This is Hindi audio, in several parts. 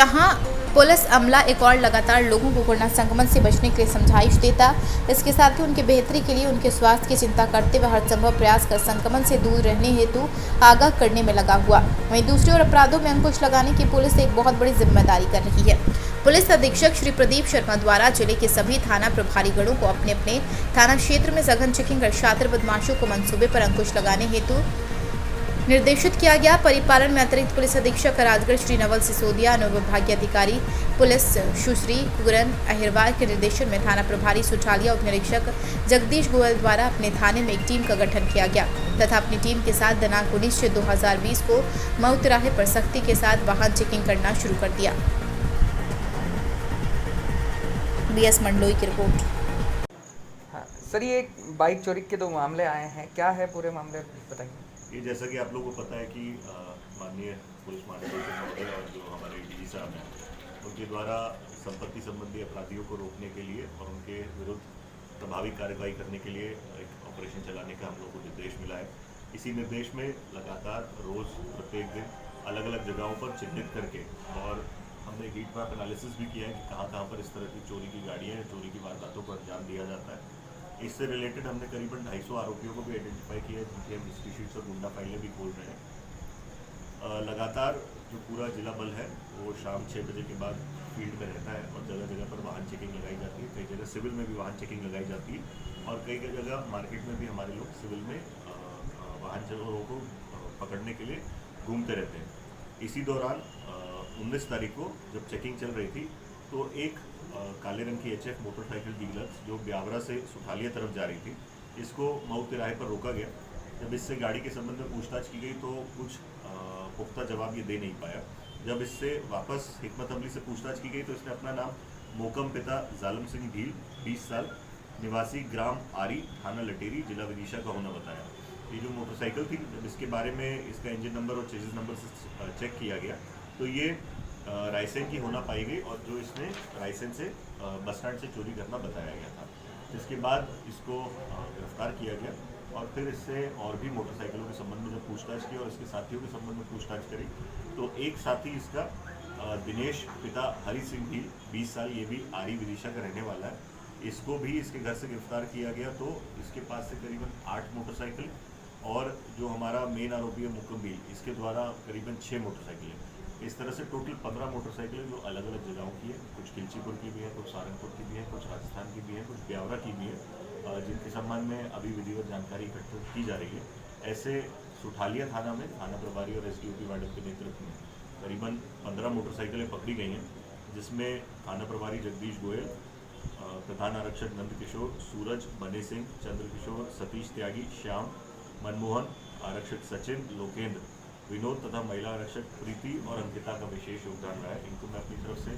जहां पुलिस अमला एक और लगातार लोगों को कोरोना संक्रमण से बचने के लिए समझाइश देता, इसके साथ ही उनकी बेहतरी के लिए उनके स्वास्थ्य की चिंता करते हुए हर संभव प्रयास कर संक्रमण से दूर रहने हेतु आगाह करने में लगा हुआ। वहीं दूसरी ओर अपराधों में अंकुश लगाने की पुलिस एक बहुत बड़ी जिम्मेदारी कर रही है। पुलिस अधीक्षक श्री प्रदीप शर्मा द्वारा जिले के सभी थाना प्रभारी गणों को अपने अपने थाना क्षेत्र में सघन चेकिंग कर छात्र बदमाशों को मंसूबे पर अंकुश लगाने हेतु निर्देशित किया गया। परिपालन में अतिरिक्त पुलिस अधीक्षक राजगढ़ श्री नवल सिसोदिया, अनुविभागीय अधिकारी पुलिस सुश्री कुगरन अहिरवार के निर्देशन में थाना प्रभारी सुठालिया, उप निरीक्षक जगदीश गोयल द्वारा अपने थाने में एक टीम का गठन किया गया तथा अपनी टीम के साथ दिनांक 19/6/2020 को मऊ तिराहे पर सख्ती के साथ वाहन चेकिंग करना शुरू कर दिया। BS मंडलोई की रिपोर्ट। हाँ सर, ये बाइक चोरी के 2 मामले आए हैं, क्या है पूरे मामले बताइए। ये जैसा कि आप लोगों को पता है कि माननीय पुलिस महानिदेशक महोदय और जो हमारे डीजी साहब हैं, उनके द्वारा संपत्ति संबंधी अपराधियों को रोकने के लिए और उनके विरुद्ध प्रभावी कार्रवाई करने के लिए एक ऑपरेशन चलाने का हम लोगों को निर्देश मिला है। इसी निर्देश में लगातार रोज़ प्रत्येक दिन अलग अलग जगहों पर चिन्हित करके और हमने हीट मैप एनालिसिस भी किया है कि कहाँ कहाँ पर इस तरह की चोरी की गाड़ियाँ या चोरी की वारदातों पर अंजाम दिया जाता है। इससे रिलेटेड हमने करीबन 250 आरोपियों को भी आइडेंटिफाई किया है, जिनकी हम हिस्ट्री शीट्स और गुंडा फाइलें भी खोल रहे हैं। लगातार जो पूरा जिला बल है वो शाम 6 बजे के बाद फील्ड में रहता है और जगह जगह पर वाहन चेकिंग लगाई जाती है। कई जगह सिविल में भी वाहन चेकिंग लगाई जाती है और कई कई जगह मार्केट में भी हमारे लोग सिविल में वाहन चोरों को पकड़ने के लिए घूमते रहते हैं। इसी दौरान 19 तारीख को जब चेकिंग चल रही थी तो एक काले रंग की HF मोटरसाइकिल डीलर जो ब्यावरा से सुठालिया तरफ जा रही थी, इसको मऊ तिराहे पर रोका गया। जब इससे गाड़ी के संबंध में पूछताछ की गई तो कुछ पुख्ता जवाब ये दे नहीं पाया। जब इससे वापस हिकमत अमली से पूछताछ की गई तो इसने अपना नाम मोकम पिता जालम सिंह भील, 20 साल, निवासी ग्राम आरी, थाना लटेरी, जिला विदिशा का होना बताया। ये जो मोटरसाइकिल थी, जब इसके बारे में इसका इंजन नंबर और चेसिस नंबर से चेक किया गया तो ये रायसेन की होना पाई गई और जो इसने रायसेन से बस स्टैंड से चोरी करना बताया गया था। जिसके बाद इसको गिरफ्तार किया गया और फिर इससे और भी मोटरसाइकिलों के संबंध में जब पूछताछ की और इसके साथियों के संबंध में पूछताछ करी तो एक साथी इसका दिनेश पिता हरि सिंह भी 20 साल, ये भी आरी विदिशा का रहने वाला है। इसको भी इसके घर से गिरफ्तार किया गया तो इसके पास से करीबन 8 मोटरसाइकिल और जो हमारा मेन आरोपी है मुकम्बिल, इसके द्वारा करीबन 6 मोटरसाइकिलें। इस तरह से टोटल 15 मोटरसाइकिलें जो अलग अलग जगहों की है, कुछ खिलचीपुर की भी है, कुछ सहारनपुर की भी है, कुछ राजस्थान की भी है, कुछ ब्यावरा की भी है, जिनके संबंध में अभी विधिवत जानकारी इकट्ठा की जा रही है। ऐसे सुठालिया थाना में थाना प्रभारी और SDOP मैडम के नेतृत्व में करीबन 15 मोटरसाइकिलें पकड़ी गई हैं, जिसमें थाना प्रभारी जगदीश गोयल, प्रधान आरक्षक नंद किशोर, सूरज, बने सिंह, चंद्र किशोर, सतीश त्यागी, श्याम, मनमोहन, आरक्षक सचिन, लोकेंद्र, विनोद तथा महिला आरक्षक प्रीति और अंकिता का विशेष योगदान रहा है। इनको मैं अपनी तरफ से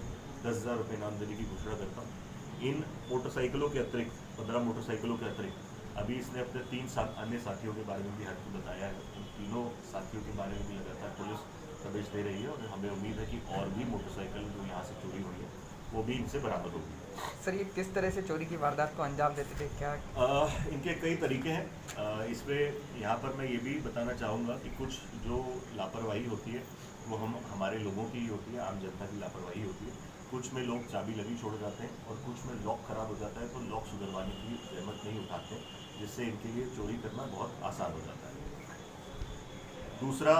10,000 रुपये इनामदनी की घोषणा करता हूँ। इन मोटरसाइकिलों के अतिरिक्त 15 मोटरसाइकिलों के अतिरिक्त अभी इसने अपने 3 अन्य साथियों के बारे में भी हमें बताया है। उन तीनों साथियों के बारे में भी लगातार पुलिस प्रवेश दे रही है और हमें उम्मीद है कि और भी मोटरसाइकिल जो यहाँ से चोरी हुई है वो भी इनसे बरामद होगी। सर, ये किस तरह से चोरी की वारदात को अंजाम देते थे, क्या इनके कई तरीके हैं। इसमें यहाँ पर मैं ये भी बताना चाहूँगा कि कुछ जो लापरवाही होती है वो हमारे लोगों की ही होती है, आम जनता की लापरवाही होती है। कुछ में लोग चाबी लगी छोड़ जाते हैं और कुछ में लॉक ख़राब हो जाता है तो लॉक सुधरवाने की जहमत नहीं उठाते, जिससे इनके लिए चोरी करना बहुत आसान हो जाता है। दूसरा,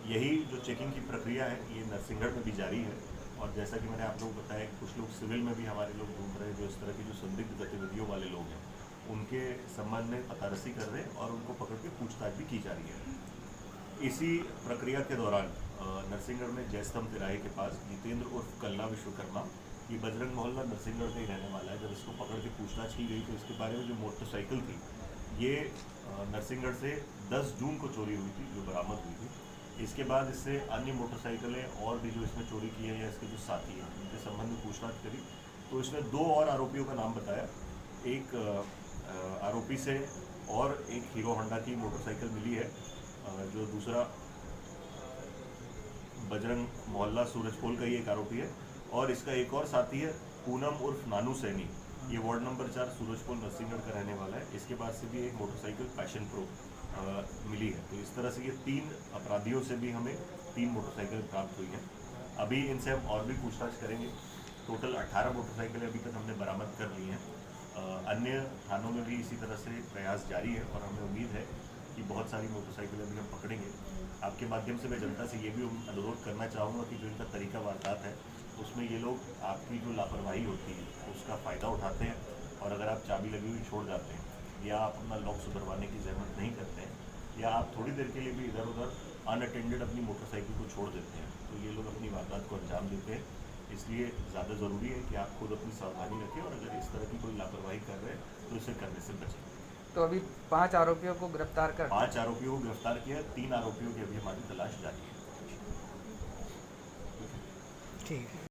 यही जो चेकिंग की प्रक्रिया है ये नरसिंहगढ़ में भी जारी है और जैसा कि मैंने आप लोगों को बताया कुछ लोग सिविल में भी हमारे लोग घूम रहे हैं, जो इस तरह की जो संदिग्ध गतिविधियों वाले लोग हैं उनके संबंध में पतारसी कर रहे हैं और उनको पकड़ के पूछताछ भी की जा रही है। इसी प्रक्रिया के दौरान नरसिंहगढ़ में जयस्तंभ तिराहे के पास जितेंद्र उर्फ कल्ला विश्वकर्मा, ये बजरंग मोहल्ला नरसिंहगढ़ का ही रहने वाला है। जब इसको पकड़ के पूछताछ की गई तो इसके बारे में जो मोटरसाइकिल थी ये नरसिंहगढ़ से 10 जून को चोरी हुई थी, जो बरामद हुई थी। इसके बाद इससे अन्य मोटरसाइकिलें और भी जो इसने चोरी की है या इसके जो साथी हैं उनके संबंध में पूछताछ करी तो इसने 2 और आरोपियों का नाम बताया। एक आरोपी से और एक हीरो होंडा की मोटरसाइकिल मिली है, जो दूसरा बजरंग मोहल्ला सूरजपोल का ही एक आरोपी है और इसका एक और साथी है पूनम उर्फ नानू सैनी, ये वार्ड नंबर 4 सूरजपोल नरसिंहगढ़ का रहने वाला है। इसके पास से भी एक मोटरसाइकिल पैशन प्रो मिली है। तो इस तरह से ये 3 अपराधियों से भी हमें 3 मोटरसाइकिल प्राप्त हुई हैं। अभी इनसे हम और भी पूछताछ करेंगे। टोटल 18 मोटरसाइकिलें अभी तक हमने बरामद कर ली हैं। अन्य थानों में भी इसी तरह से प्रयास जारी है और हमें उम्मीद है कि बहुत सारी मोटरसाइकिलें भी हम पकड़ेंगे। आपके माध्यम से मैं जनता से ये भी अनुरोध करना चाहूँगा कि जो इनका तरीका वारदात है उसमें ये लोग आपकी जो लापरवाही होती है उसका फ़ायदा उठाते हैं, और अगर आप चाबी लगी हुई छोड़ जाते हैं या आप अपना लॉक सुधरवाने की जहमत नहीं करते हैं या आप थोड़ी देर के लिए भी इधर उधर अनअटेंडेड अपनी मोटरसाइकिल को छोड़ देते हैं तो ये लोग अपनी वारदात को अंजाम देते हैं। इसलिए ज़्यादा ज़रूरी है कि आप खुद अपनी सावधानी रखें और अगर इस तरह की कोई लापरवाही कर रहे हैं तो इसे करने से बचें। तो अभी 5 आरोपियों को गिरफ्तार कर 5 आरोपियों को गिरफ्तार किया, 3 आरोपियों की अभी हमारी तलाश जारी है। ठीक है।